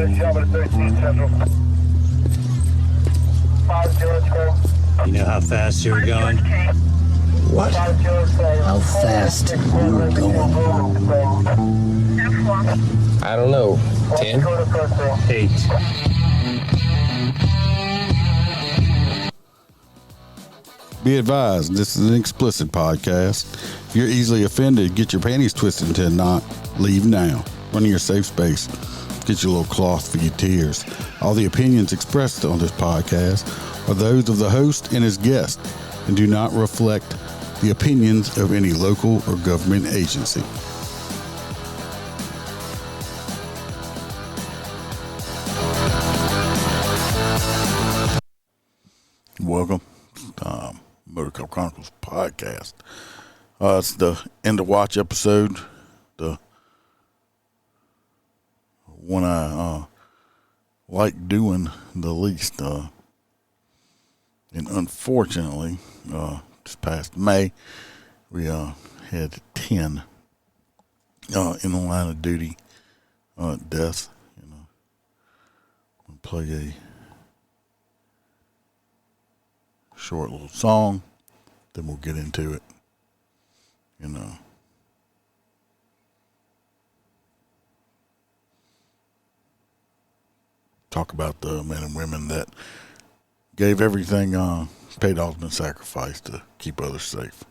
You know how fast you were going? What? How fast you were going? I don't know. 10? 8. Be advised, this is an explicit podcast. If you're easily offended, get your panties twisted into a knot. Leave now. Run to your safe space. Get your little cloth for your tears. All the opinions expressed on this podcast are those of the host and his guest and do not reflect the opinions of any local or government agency. Welcome to Motor Cup Chronicles podcast. It's the end of watch episode, the one I like doing the least. And unfortunately, this past May, we had 10 in the line of duty deaths. We'll play a short little song, then we'll get into it. Talk about the men and women that gave everything, paid ultimate sacrifice to keep others safe.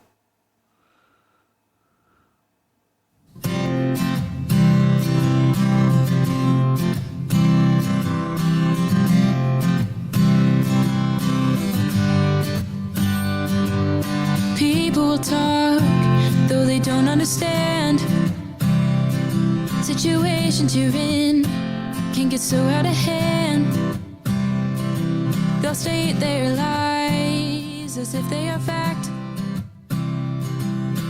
People will talk, though they don't understand. Situations you're in can get so out of hand. They'll state their lies as if they are fact.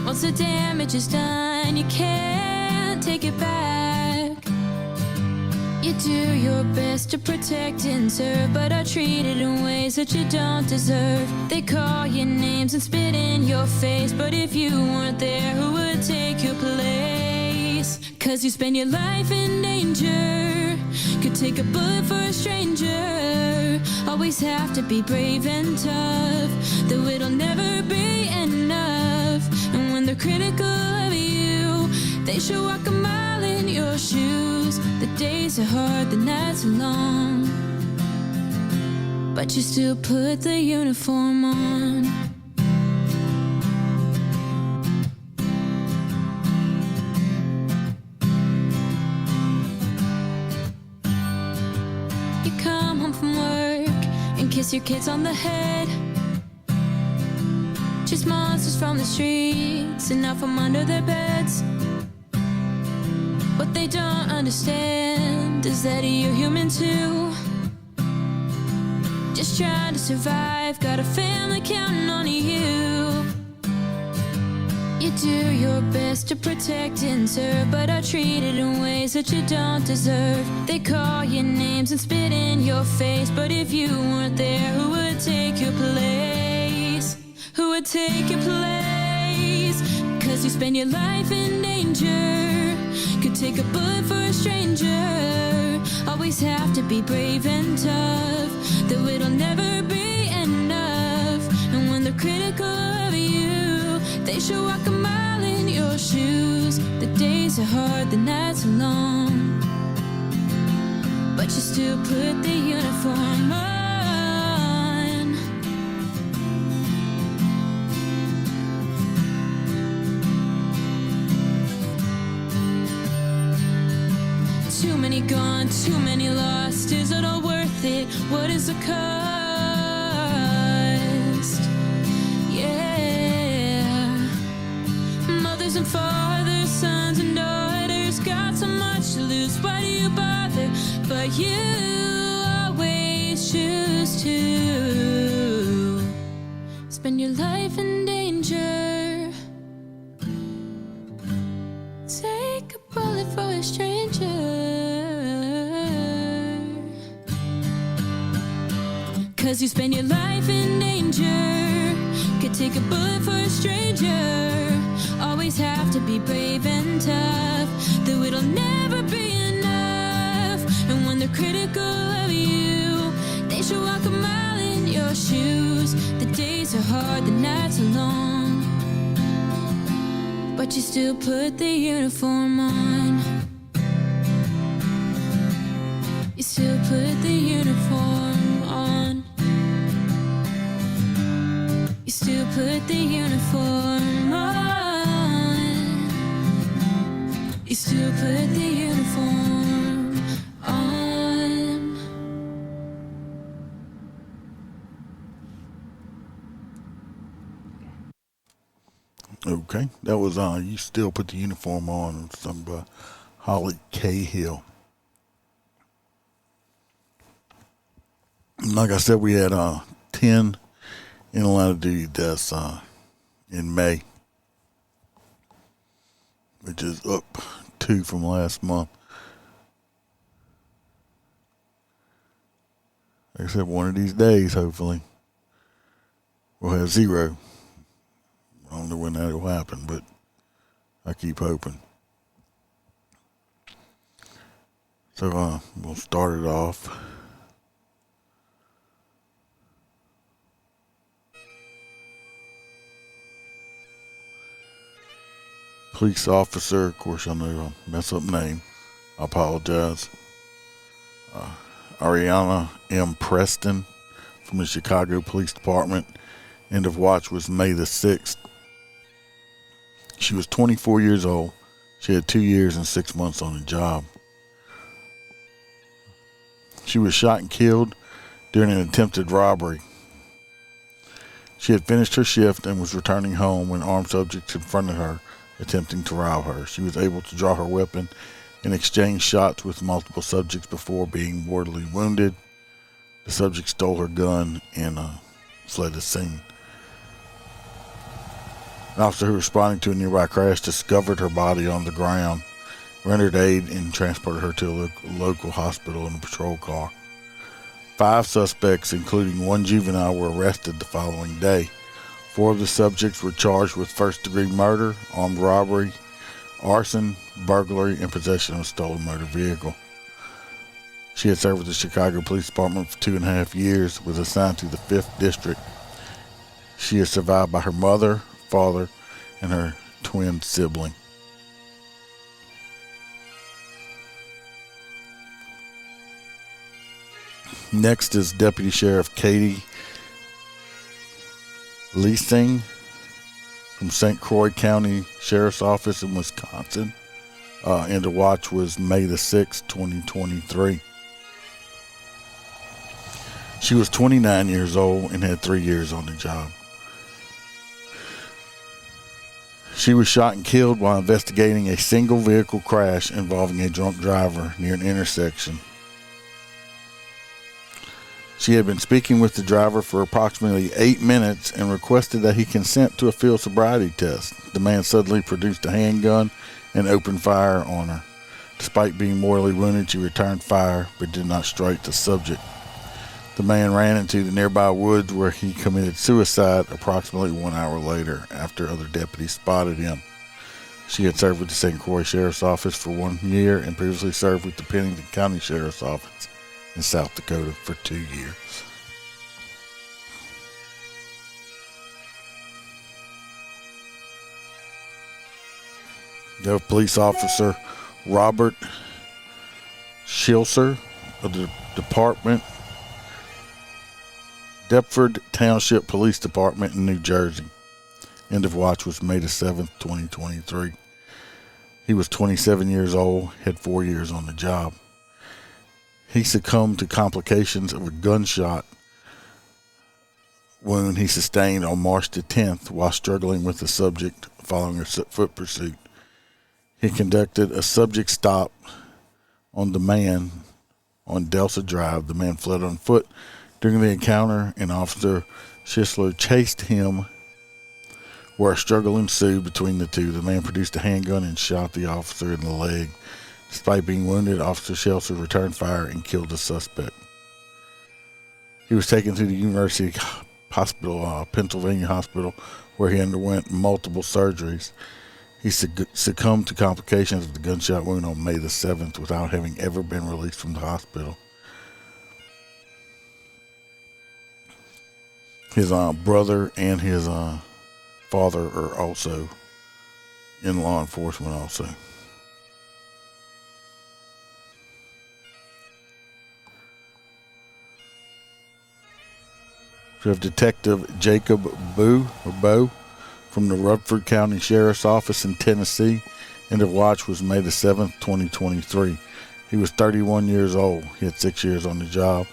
Once the damage is done, you can't take it back. You do your best to protect and serve, but are treated in ways that you don't deserve. They call your names and spit in your face, but if you weren't there, who would take your place? 'Cause you spend your life in danger, could take a bullet for a stranger. Always have to be brave and tough, though it'll never be enough. And when they're critical of you, they should walk a mile in your shoes. The days are hard, the nights are long, but you still put the uniform on. You come home from work and kiss your kids on the head. Just monsters from the streets and out from under their beds. What they don't understand is that you're human too. Just trying to survive, got a family counting on you. You do your best to protect and serve, but are treated in ways that you don't deserve. They call your names and spit in your face, but if you weren't there, who would take your place? Who would take your place? 'Cause you spend your life in danger, could take a bullet for a stranger. Always have to be brave and tough, though it'll never be enough. And when they're critical of you, they should walk a mile in your shoes. The days are hard, the nights are long, but you still put the uniform on. Too many gone, too many lost. Is it all worth it? What is the cost? Yeah. Mothers and fathers, sons and daughters, got so much to lose. Why do you bother? But you always choose to spend your life in danger. Take a bullet for a stranger. 'Cause you spend your life in danger, could take a bullet for a stranger. Always have to be brave and tough, though it'll never be enough. And when they're critical of you, they should walk a mile in your shoes. The days are hard, the nights are long, but you still put the uniform on. You still put the uniform on. You still put the uniform on. You still put the uniform on. Okay, that was You Still Put the Uniform On, sung by Holly Cahill. Like I said, we had 10 in line of duty deaths in May, which is up 2 from last month. Like I said, one of these days, hopefully, we'll have 0. I don't know when that will happen, but I keep hoping. So we'll start it off. Police officer, of course I know I'll mess up name, I apologize. Ariana M. Preston from the Chicago Police Department. End of watch was May the 6th. She was 24 years old. She had 2 years and 6 months on the job. She was shot and killed during an attempted robbery. She had finished her shift and was returning home when armed subjects confronted her, attempting to rob her. She was able to draw her weapon and exchange shots with multiple subjects before being mortally wounded. The subject stole her gun and fled the scene. An officer who was responding to a nearby crash discovered her body on the ground, rendered aid, and transported her to a local hospital in a patrol car. 5 suspects, including 1 juvenile, were arrested the following day. 4 of the subjects were charged with first-degree murder, armed robbery, arson, burglary, and possession of a stolen motor vehicle. She had served with the Chicago Police Department for 2.5 years, was assigned to the 5th District. She is survived by her mother, father, and her twin sibling. Next is Deputy Sheriff Katie Leasing from St. Croix County Sheriff's Office in Wisconsin. End of watch was May the 6th, 2023. She was 29 years old and had 3 years on the job. She was shot and killed while investigating a single vehicle crash involving a drunk driver near an intersection. She had been speaking with the driver for approximately 8 minutes and requested that he consent to a field sobriety test. The man suddenly produced a handgun and opened fire on her. Despite being mortally wounded, she returned fire but did not strike the subject. The man ran into the nearby woods where he committed suicide approximately 1 hour later after other deputies spotted him. She had served with the St. Croix Sheriff's Office for 1 year and previously served with the Pennington County Sheriff's Office in South Dakota for 2 years. The police officer Robert Schilser of the department, Deptford Township Police Department in New Jersey. End of watch was May the 7th, 2023. He was 27 years old, had 4 years on the job. He succumbed to complications of a gunshot wound he sustained on March the 10th while struggling with the subject following a foot pursuit. He conducted a subject stop on the man on Delta Drive. The man fled on foot during the encounter, and Officer Schisler chased him where a struggle ensued between the two. The man produced a handgun and shot the officer in the leg. Despite being wounded, Officer Schisler returned fire and killed the suspect. He was taken to the University Hospital, Pennsylvania Hospital, where he underwent multiple surgeries. He succumbed to complications of the gunshot wound on May the 7th without having ever been released from the hospital. His brother and his father are also in law enforcement also. We have Detective Jacob Bowe from the Rutherford County Sheriff's Office in Tennessee. End of watch was May the 7th, 2023. He was 31 years old. He had 6 years on the job.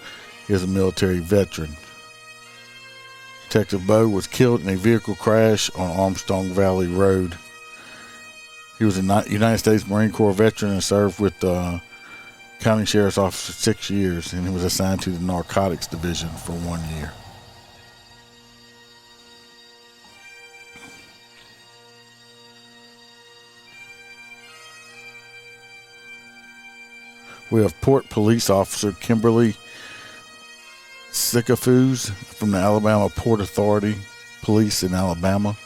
He is a military veteran. Detective Bowe was killed in a vehicle crash on Armstrong Valley Road. He was a United States Marine Corps veteran and served with the County Sheriff's Office for 6 years, and he was assigned to the Narcotics Division for 1 year. We have Port Police Officer Kimberly Sycophus from the Alabama Port Authority Police in Alabama.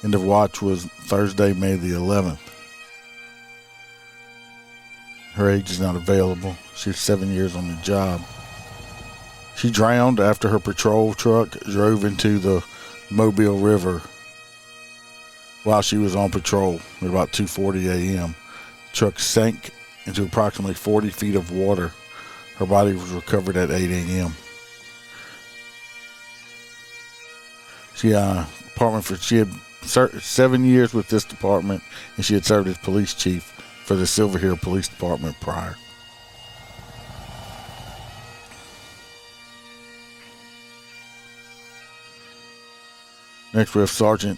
End of watch was Thursday, May the 11th. Her age is not available. She's 7 years on the job. She drowned after her patrol truck drove into the Mobile River while she was on patrol at about 2:40 a.m. The truck sank into approximately 40 feet of water. Her body was recovered at 8 a.m. She had 7 years with this department, and she had served as police chief for the Silver Hill Police Department prior. Next we have Sergeant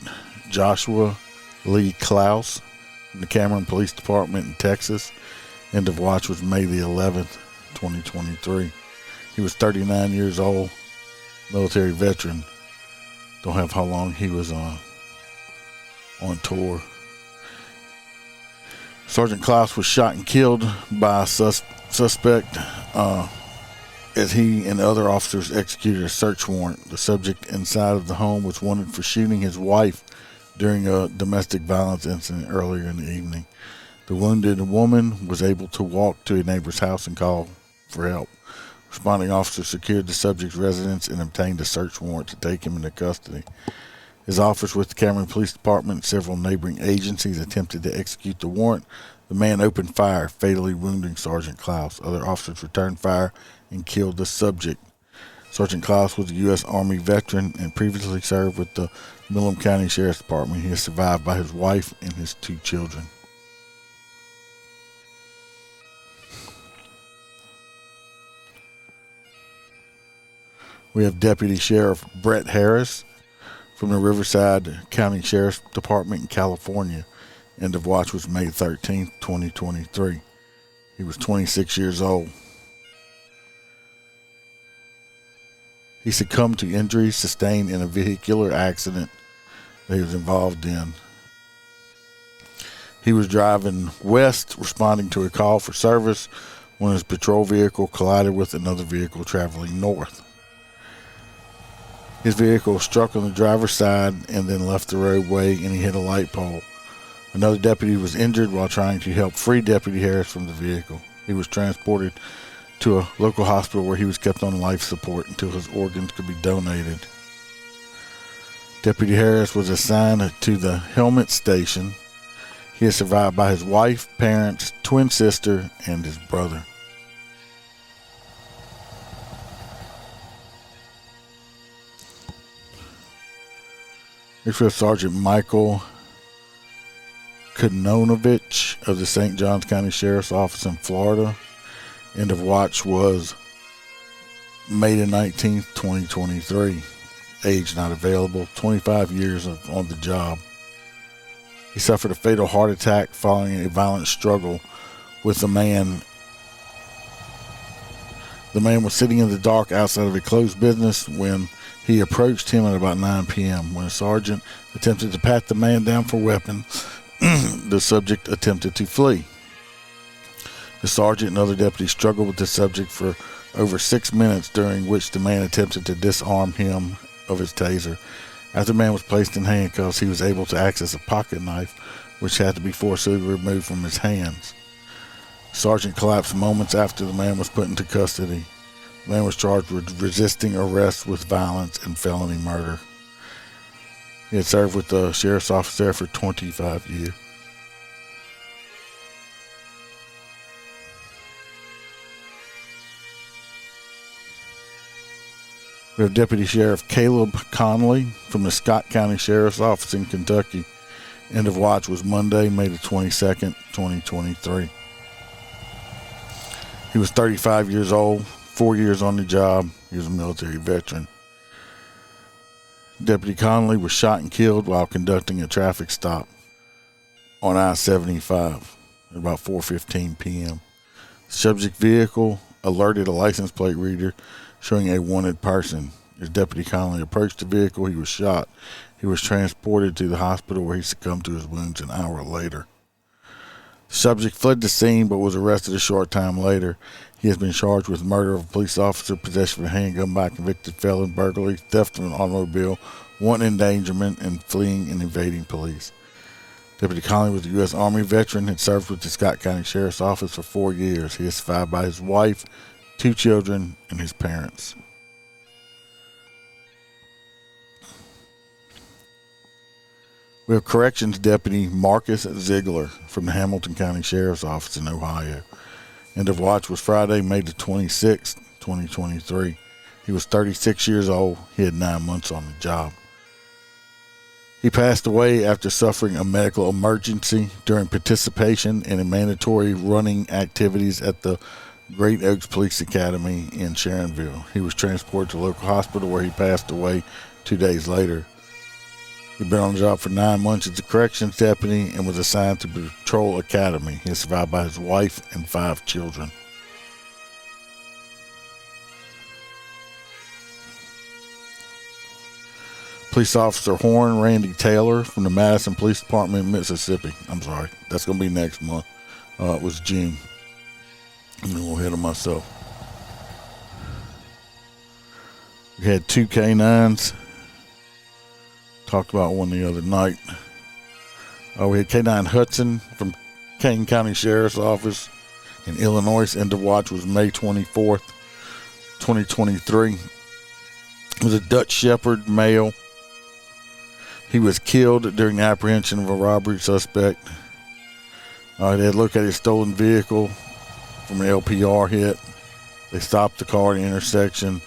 Joshua Lee Klaus from the Cameron Police Department in Texas. End of watch was May the 11th, 2023. He was 39 years old, military veteran. Don't have how long he was on tour. Sergeant Klaus was shot and killed by a suspect as he and other officers executed a search warrant. The subject inside of the home was wanted for shooting his wife during a domestic violence incident earlier in the evening. The wounded woman was able to walk to a neighbor's house and call for help. Responding officers secured the subject's residence and obtained a search warrant to take him into custody. His officers with the Cameron Police Department and several neighboring agencies attempted to execute the warrant. The man opened fire, fatally wounding Sergeant Klaus. Other officers returned fire and killed the subject. Sergeant Klaus was a U.S. Army veteran and previously served with the Milam County Sheriff's Department. He is survived by his wife and his 2 children. We have Deputy Sheriff Brett Harris from the Riverside County Sheriff's Department in California. End of watch was May 13th, 2023. He was 26 years old. He succumbed to injuries sustained in a vehicular accident that he was involved in. He was driving west, responding to a call for service when his patrol vehicle collided with another vehicle traveling north. His vehicle struck on the driver's side and then left the roadway, and he hit a light pole. Another deputy was injured while trying to help free Deputy Harris from the vehicle. He was transported to a local hospital where he was kept on life support until his organs could be donated. Deputy Harris was assigned to the Helmet Station. He is survived by his wife, parents, twin sister, and his brother. Next we have Sergeant Michael Kononovich of the St. Johns County Sheriff's Office in Florida. End of watch was May the 19th, 2023. Age not available. 25 years on the job. He suffered a fatal heart attack following a violent struggle with a man. The man was sitting in the dark outside of a closed business when he approached him at about 9 p.m. When a sergeant attempted to pat the man down for weapons, the subject attempted to flee. The sergeant and other deputies struggled with the subject for over 6 minutes, during which the man attempted to disarm him of his taser. After the man was placed in handcuffs, he was able to access a pocket knife which had to be forcibly removed from his hands. Sergeant collapsed moments after the man was put into custody. The man was charged with resisting arrest with violence and felony murder. He had served with the sheriff's office there for 25 years. We have Deputy Sheriff Caleb Conley from the Scott County Sheriff's Office in Kentucky. End of watch was Monday, May the 22nd, 2023. He was 35 years old, 4 years on the job. He was a military veteran. Deputy Conley was shot and killed while conducting a traffic stop on I-75 at about 4:15 p.m. The subject vehicle alerted a license plate reader showing a wanted person. As Deputy Conley approached the vehicle, he was shot. He was transported to the hospital where he succumbed to his wounds an hour later. The subject fled the scene but was arrested a short time later. He has been charged with murder of a police officer, possession of a handgun by a convicted felon, burglary, theft of an automobile, wanton endangerment, and fleeing and evading police. Deputy Conley was a U.S. Army veteran, had served with the Scott County Sheriff's Office for 4 years. He is survived by his wife, 2 children, and his parents. We have Corrections Deputy Marcus Ziegler from the Hamilton County Sheriff's Office in Ohio. End of watch was Friday, May the 26th, 2023. He was 36 years old. He had 9 months on the job. He passed away after suffering a medical emergency during participation in a mandatory running activities at the Great Oaks Police Academy in Sharonville. He was transported to a local hospital where he passed away 2 days later. He'd been on the job for 9 months as a corrections deputy and was assigned to Patrol Academy. He is survived by his wife and 5 children. Police Officer Horn Randy Taylor from the Madison Police Department in Mississippi. I'm sorry, that's going to be next month. It was June. I'm a little ahead of myself. We had 2 canines. Talked about one the other night. We had K9 Hudson from Kane County Sheriff's Office in Illinois. End of watch was May 24th, 2023. It was a Dutch Shepherd male. He was killed during the apprehension of a robbery suspect. They had located a stolen vehicle from an LPR hit. They stopped the car at the intersection.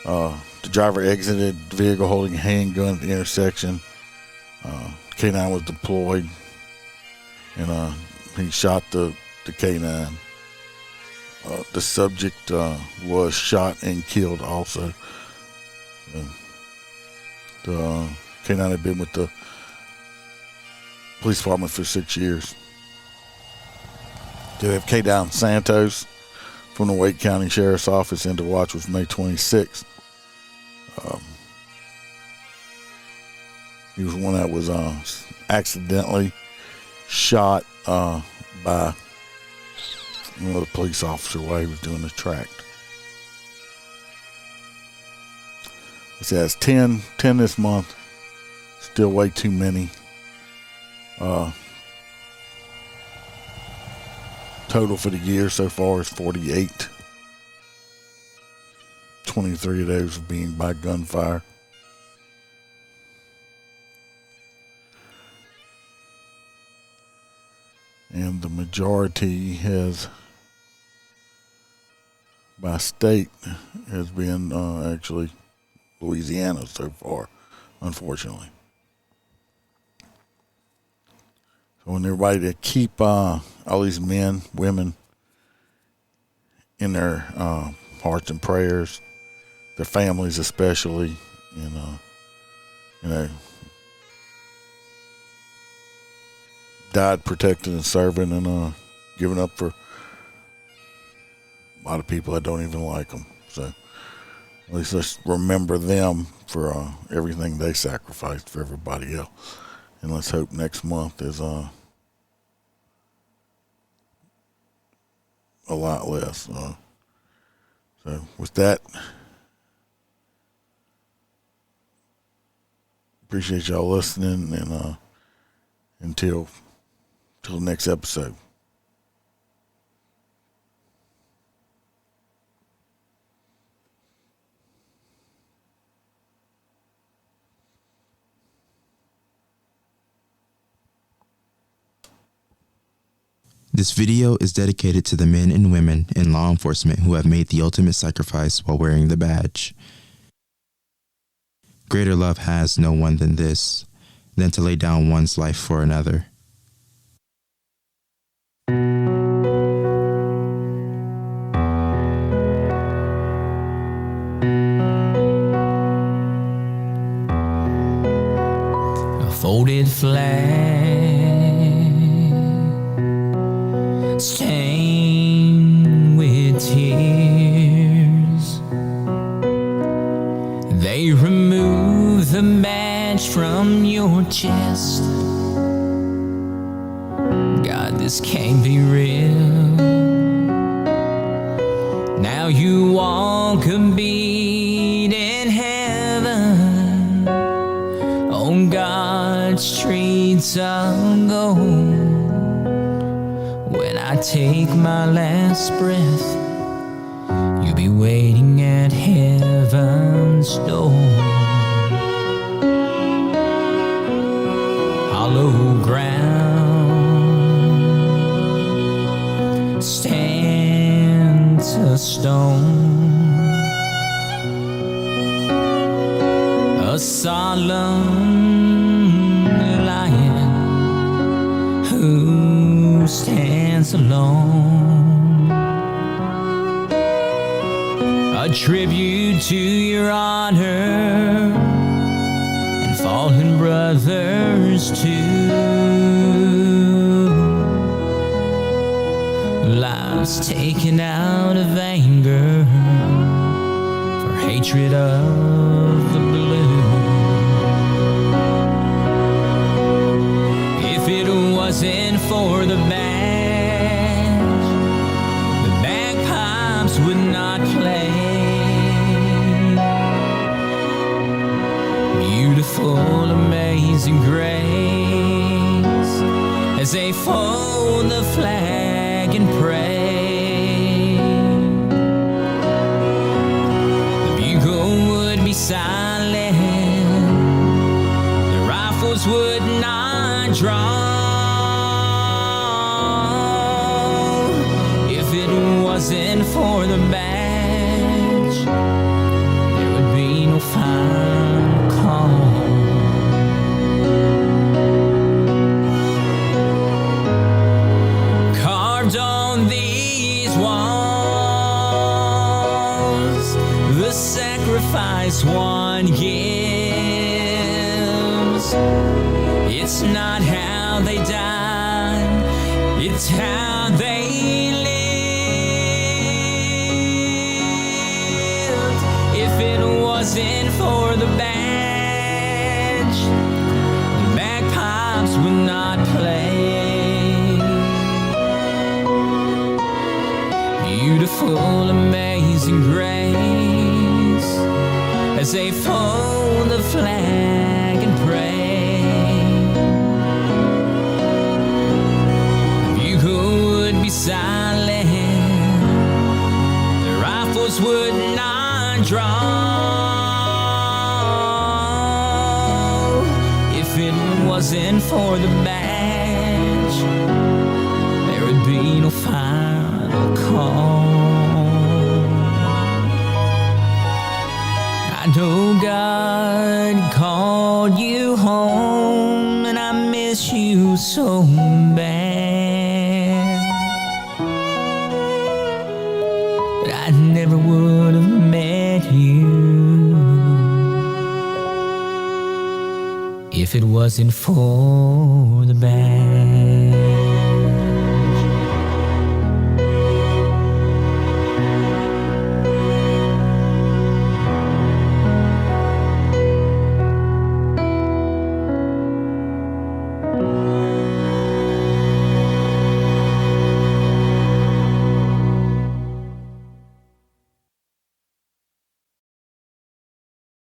The driver exited the vehicle holding a handgun at the intersection. K9 was deployed, and he shot the K9. The subject was shot and killed also. The K9 had been with the police department for 6 years. They have K-Down Santos from the Wake County Sheriff's Office. End of watch was May 26th. He was one that was accidentally shot by another police officer while he was doing the track. It says 10 this month. Still way too many. Total for the year so far is 48. 23 of those being by gunfire. And the majority has, by state, has been actually Louisiana so far, unfortunately. So I want everybody to keep all these men, women in their hearts and prayers, their families especially, and died protecting and serving and giving up for a lot of people that don't even like them. So at least let's remember them for everything they sacrificed for everybody else. And let's hope next month is a lot less. So with that, appreciate y'all listening, Until next episode. This video is dedicated to the men and women in law enforcement who have made the ultimate sacrifice while wearing the badge. Greater love has no one than this, than to lay down one's life for another. A folded flag stained with tears. They remove the badge from your chest. God, this can't be real. Now you walk a beat in heaven on God's streets of gold. When I take my last breath, you'll be waiting at heaven's door. Hollow ground stands a stone, a solemn lion who stands alone, a tribute to your honor and fallen brothers too. Lives taken out of anger for hatred of the blue. If it wasn't for the badge, the bagpipes would not play. Beautiful, amazing grace, as they fold the flag and pray. The bugle would be silent, the rifles would not draw. If it wasn't for the badge, there would be no final call. Carved on these walls, the sacrifice one gives. It's not how they died, it's how they lived. If it wasn't for the badge, the bagpipes would not play. Beautiful, amazing grace, as they fold the flag and pray. The bugle would be silent, the rifles would not draw. If it wasn't for the badge, there would be no final call. I know God called you home, and I miss you so bad. But I never would have met you if it wasn't for the badge.